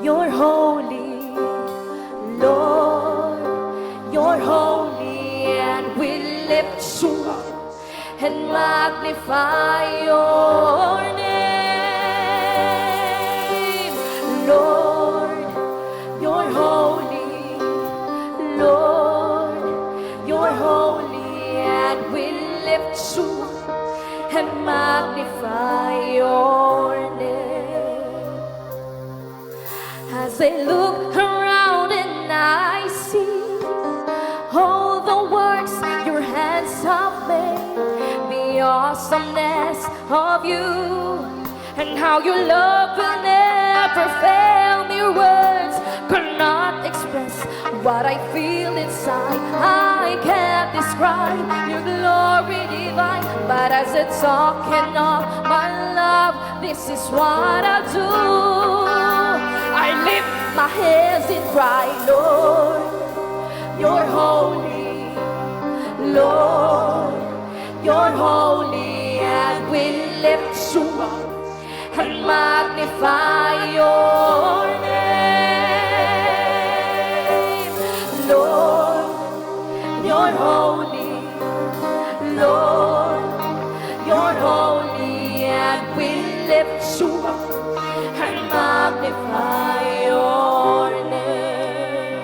You're holy, Lord. You're holy, and we lift you up and magnify your name. Lord, you're holy, Lord. You're holy, and we lift you up and magnify your name. As I look around and I see all the works your hands have made, the awesomeness of you, and how your love will never fail me. Words cannot express what I feel inside. I can't describe your glory divine, but as a token of my love, this is what I do. I lift my hands in pride, Lord. You're holy, Lord. You're holy, and we lift you up and magnify your name. Lord, you're holy, Lord. You're holy, and we lift you up and magnify your name.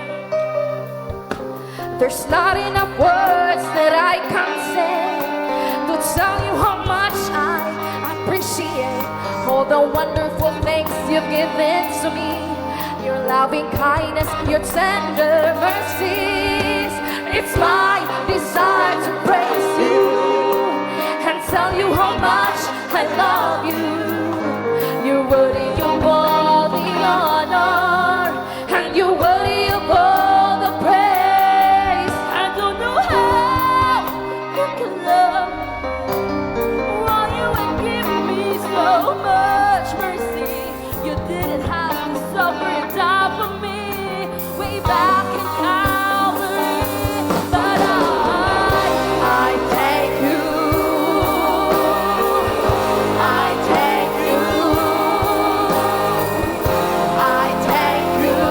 There's not enough words that I can say to tell you how much I appreciate all the wonderful things you've given to me. Your loving kindness, your tender mercies. It's my desire to praise you and tell you how much I love you. You're worthy of all the honor, and you're worthy of all the praise. I don't know how you can love while you ain't giving me so much mercy. You didn't have to suffer and die for me way back in Calvary, but I thank you. I thank you. I thank you.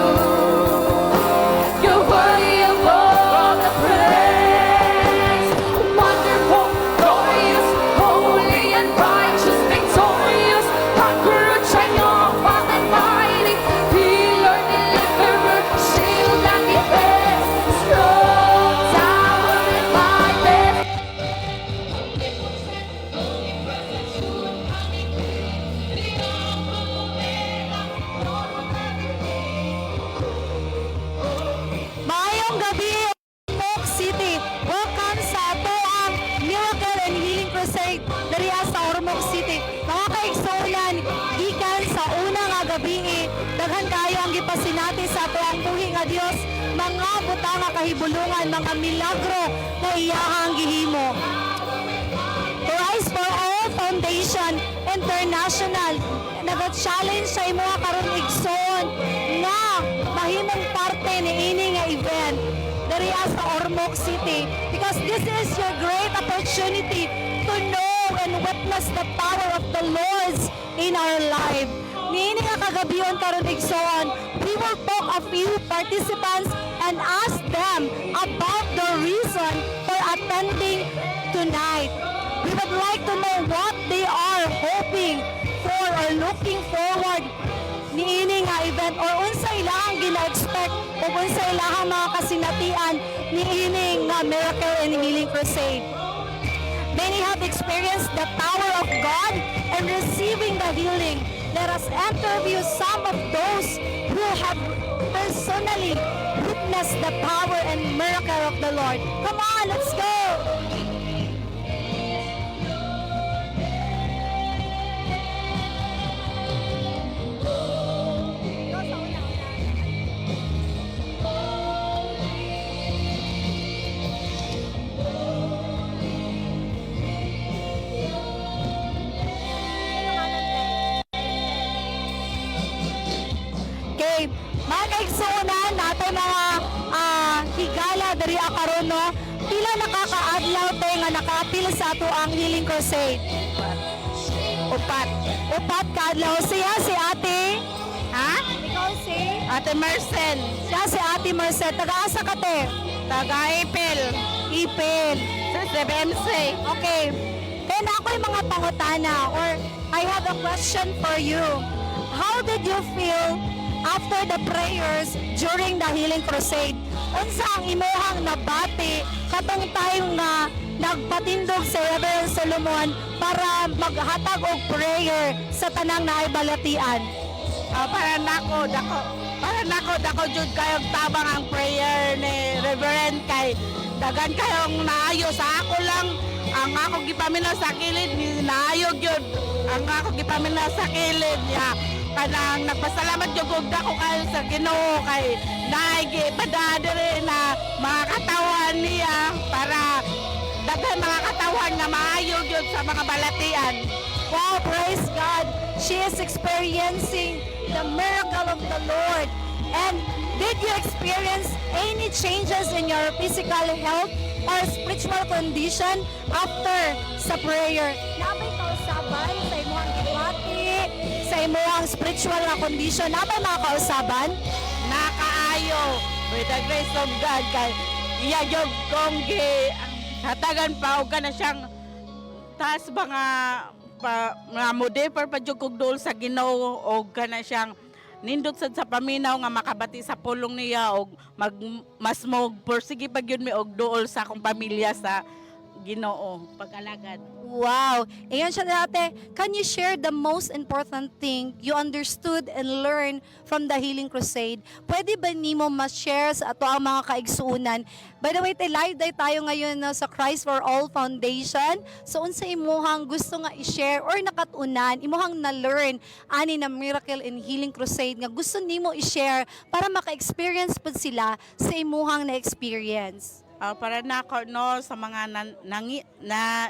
You're worthy of all the praise. Wonderful, glorious, holy and righteous, victorious, conqueror, triumphant and mighty, healer, deliverer, shield and defense, strong tower in my bed. Maayong gabi, Ormoc City. Welcome sa ato ang Miracle and Healing Crusade diri sa Ormoc City. Mga kaigsunan, gikan sa una nga gabi, daghan kayo ang gipasinati sa ato ang buhi nga Dios, mga butang nga kahibulungan, mga milagro nga iyahang gihimo. Rise for All Foundation International nag-challenge sa imo karon igsoon nga mahimong parte ni ini nga event diri sa Ormoc City, because this is your great opportunity to know and witness the power of the Lord in our life. Niini nga kagabion karon igsoon, we will talk a few participants and ask them about the reason for attending tonight. We would like to know what they are hoping for or looking forward niini nga event, or unsa ilang gina-expect o unsa ilang mga kasinatian niini nga Miracle and Healing Crusade. Many have experienced the power of God and receiving the healing. Let us interview some of those who have personally witnessed the power and miracle of the Lord. Come on, let's go! Okay, mga kaigsuunan natin mga higala dari karon no, pila nakakaadlaw te nga nakaapil sa ato ang Healing Crusade? Upat ka adlaw siya si ate. Ha? Ikaw si Ate Marcel, Siya si Ate Marcel. Taga-asa ka, te? taga-Ipil, Ipil. sa CBMC. Okay. Then ako yung mga pangutana or I have a question for you. How did you feel after the prayers during the Healing Crusade? Unsa ang imuhang nabati katong time nga nagpatindog si Reverend Solomon para maghatag og prayer sa tanang naibalatian? Para nako jud kayong tabang ang prayer ni Reverend kay dagan kayong naayo sa ako lang ang ako gipaminaw sa kilid ni naayo gyud ang ako gipaminaw sa kilid niya kanang nagpasalamat jud og dako kayo sa Ginoo kay naigi padadere na mga katawan niya para daghan mga katawan nga maayo gyud sa mga balatian. Wow, praise God. She is experiencing the miracle of the Lord. And did you experience any changes in your physical health or spiritual condition after sa prayer? Nabay kausaban sa imong gibati, sa imong spiritual na condition, nabay mga kausaban? Nakaayo with the grace of God kay iya jog kong gi hatagan pa og kana siyang taas ba nga mga modeper pa jud kog dol sa Ginoo og kana siyang nindot sad sa paminaw nga makabati sa pulong niya og mas mo porsige pa gyud mi og duol sa akong pamilya sa Ginoo pag-alagad. Wow! Ayan siya dati. Can you share the most important thing you understood and learned from the Healing Crusade? Pwede ba nimo ma-share sa ato ang mga kaigsuunan? By the way, live day tayo ngayon no, sa Christ for All Foundation. So, unsa imuhang gusto nga i-share or nakatunan, imuhang na-learn ani na Miracle and Healing Crusade nga gusto nimo i-share para maka-experience pud sila sa imuhang na-experience? Para na ako no sa mga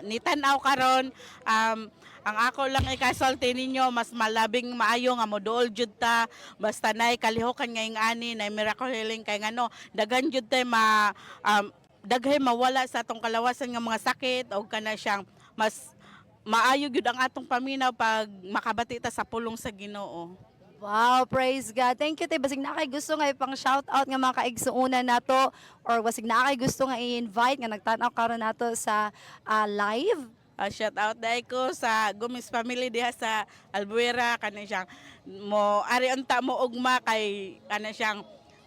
nitanaw karon ang ako lang ikasulti ninyo mas malabing maayo nga moduol jud ta basta nay kalihokan nga ingani na miracle healing kay ngano daghan jud tay daghay mawala sa atong kalawasan nga mga sakit o kana siyang mas maayo gyud ang atong paminaw pag makabati ta sa pulong sa Ginoo. Wow, praise God. Thank you, te. Basig na kay gusto nga pang shout out nga mga kaigsuunan nato or basig na kay gusto nga i-invite nga nagtanaw karon nato sa live. Shout out dai ko sa Gomez family diha sa Albuera kana siyang mo ari unta mo ugma kay kana siyang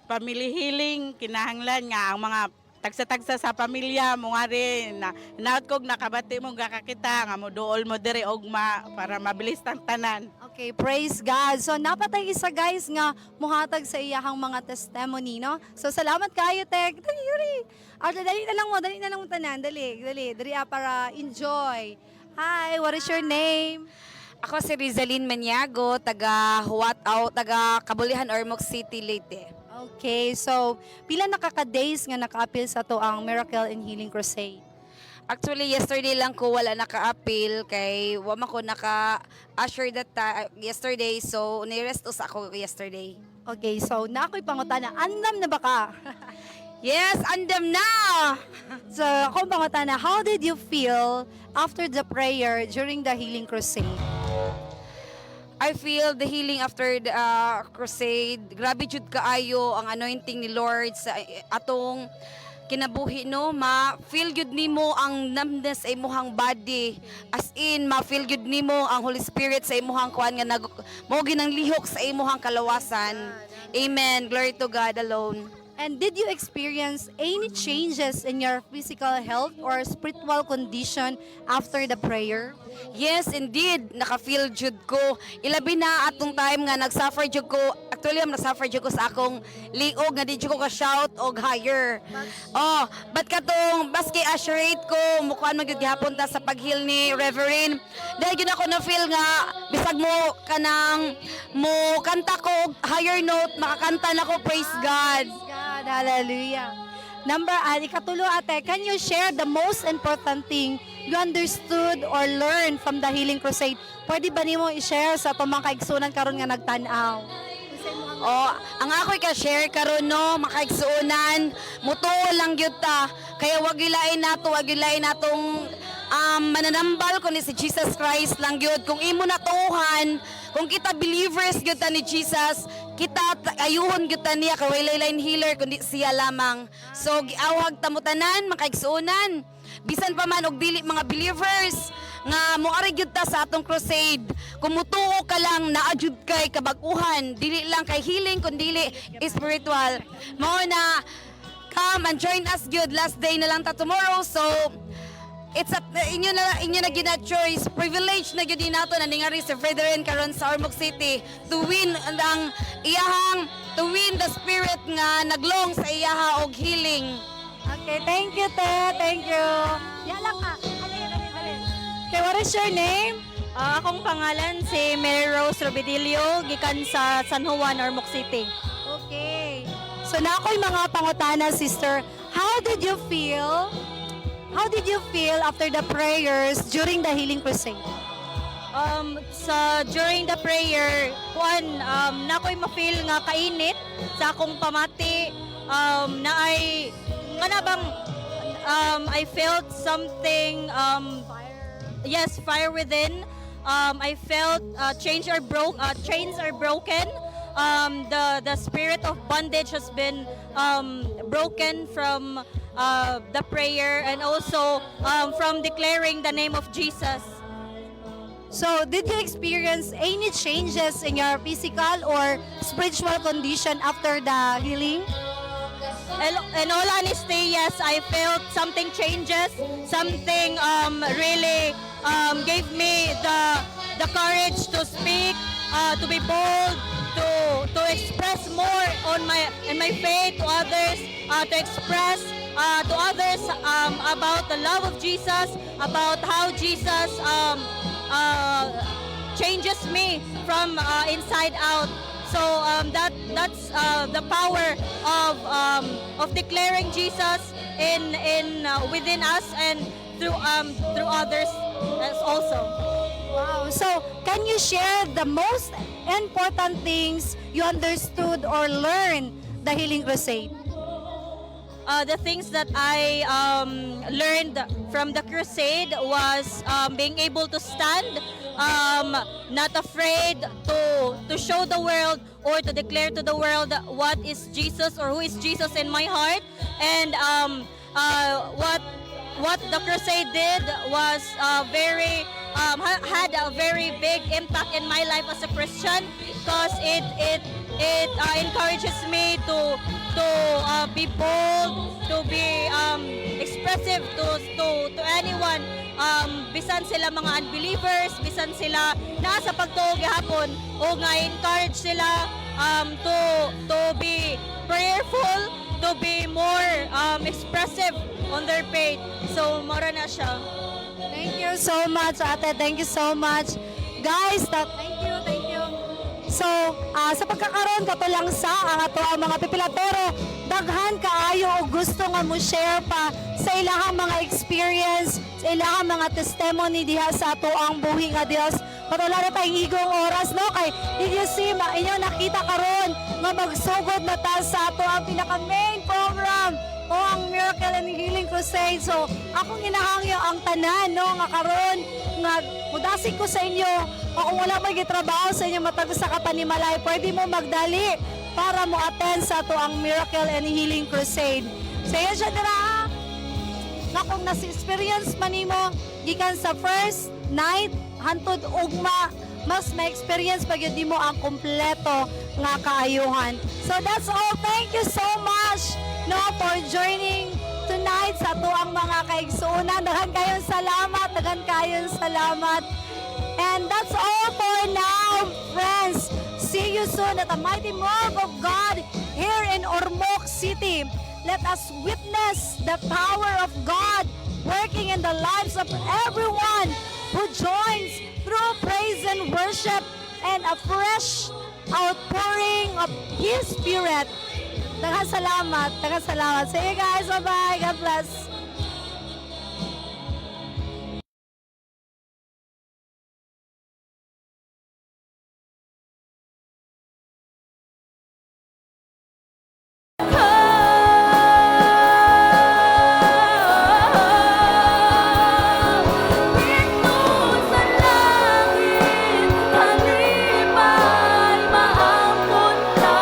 family healing kinahanglan nga ang mga tagsa-tagsa sa pamilya mo nga rin na naot kog nakabati mo gakakita nga mo duol mo diri ugma para mabilis tang tanan. Okay, praise God. So napatay isa guys nga muhatag sa iyahang mga testimony, no? So salamat kayo, Tek. Dali, dali. Dali na lang mo tanan. Dali, para enjoy. Hi, what is your name? Ako si Rizalyn Maniago, taga Huatao, taga Kabulihan, Ormoc City, Leyte. Okay, so pila nakaka-days nga naka-appeal sa to ang Miracle and Healing Crusade? Actually, yesterday lang ko wala naka-appeal kay wama ko naka-assure that yesterday, so nirestos ako yesterday. Okay, so na ako'y pangutana, andam na ba ka? Yes, andam na! So akong pangutana, how did you feel after the prayer during the Healing Crusade? I feel the healing after the crusade. Grabe jud kaayo ang anointing ni Lord sa atong kinabuhi no, ma-feel good nimo ang numbness sa imuhang body. As in, ma-feel good nimo ang Holy Spirit sa imuhang kuan nga mo ginang lihok sa imuhang kalawasan. Amen. Glory to God alone. And did you experience any changes in your physical health or spiritual condition after the prayer? Yes, indeed. Naka-feel jud ko. Ilabi na atong time nga nag-suffer jud ko. Actually, nag-suffer jud ko sa akong liog nga di jud ko ka-shout og higher. Oh, but katong baski assurate ko, mukuan man gyud gihapon ta sa pag-heal ni Reverend. Dahil gyud ako na-feel nga bisag mo kanang mo kanta ko og higher note, makakanta na ko, praise God. God, hallelujah. Ikatulo ate, can you share the most important thing you understood or learned from the Healing Crusade? Pwede ba nimo i-share sa itong mga kaigsunan karon nga nagtanaw? Oh, ang ako'y ka-share karon no, makaigsuunan, mutuo lang gyud ta. Kaya wag gilain natong mananambal ko ni si Jesus Christ lang gyud. Kung imo natuhan, kung kita believers gyud ta ni Jesus, kita ayuhon gyud ta niya kay walay lain healer kundi siya lamang. So giawag ta mo tanan makaigsuonan. Bisan pa man og dili mga believers nga moari gyud ta sa atong crusade. Kumutuo ka lang naa jud kay kabag-uhan, dili lang kay healing kundi dili spiritual. Mao na come and join us gyud, last day na lang ta tomorrow. So it's up inyo na gina choice, privilege na gyud nato na ningari si Brethren karon sa Ormoc City to win ang iyahang to win the spirit nga naglong sa iyaha og healing. Okay, thank you, te. Thank you. Yala ka. Okay, what is your name? Akong pangalan si Mary Rose Robidilio, gikan sa San Juan, Ormoc City. Okay. So na ako'y mga pangutana, sister. How did you feel? How did you feel after the prayers during the healing crusade? During the prayer, na ako'y ma-feel nga kainit sa akong pamati, na ay nga na bang I felt something yes, fire within. I felt chains are broken. The spirit of bondage has been broken from the prayer, and also from declaring the name of Jesus. So, did you experience any changes in your physical or spiritual condition after the healing? In all honesty, yes, I felt something changes. Something really gave me the courage to speak, to be bold, to express more on my faith to others, to express to others about the love of Jesus, about how Jesus changes me from inside out. So that's the power of declaring Jesus in within us and through others as also. Wow. So, can you share the most important things you understood or learned the healing crusade? The things that I learned from the crusade was being able to stand, not afraid to show the world or to declare to the world what is Jesus or who is Jesus in my heart, and what the crusade did was had a very big impact in my life as a Christian, because it encourages me to be bold, to be expressive to anyone, bisan sila mga unbelievers, bisan sila naa sa pagtuo gihapon, o nga encourage sila to be prayerful, to be more expressive on their faith. So mora na siya. Thank you so much, ate. Thank you so much. Guys, thank you, thank you. So, sa pagkakaroon ka lang sa ang ato ang mga pipila, pero daghan kaayo o gusto nga mo share pa sa ilahang mga experience, sa ilahang mga testimony diha sa ato ang buhi nga Dios. Patula na tayong igong oras, no? Kay inyo inyo nakita karon nga magsugod na ta sa ato ang pinaka main program o ang Miracle and Healing Crusade. So, akong ginahangyo ang tanan, no, nga karon nga mudasig ko sa inyo, o kung wala may gitrabaho sa inyo matag sa Kapanimalay, pwede mo magdali para mo attend sa ato ang Miracle and Healing Crusade. So, yan siya dira, nga kung nasi-experience man nimo gikan sa first night hantod ugma, mas ma-experience pag yun di mo ang kompleto nga kaayuhan. So that's all. Thank you so much, no, for joining tonight sa ato ang mga kaigsuunan. Daghan kayong salamat, daghan kayong salamat. And that's all for now, friends. See you soon at the mighty move of God here in Ormoc City. Let us witness the power of God working in the lives of everyone who joins through praise and worship and a fresh outpouring of His Spirit. Daghang salamat. Daghang salamat. See you guys. Bye-bye. God bless. Sa langit, halipay, maampun ka.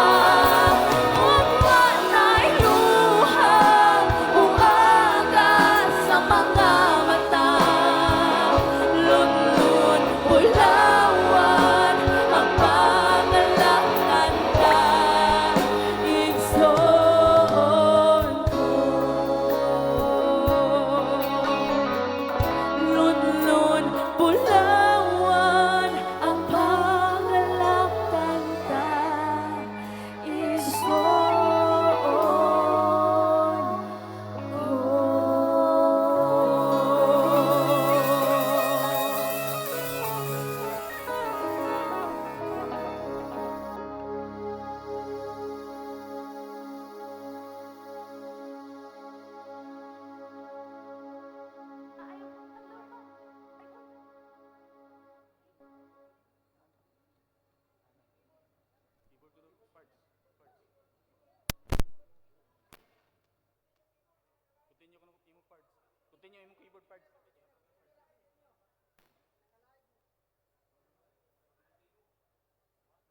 imong keyboard parts.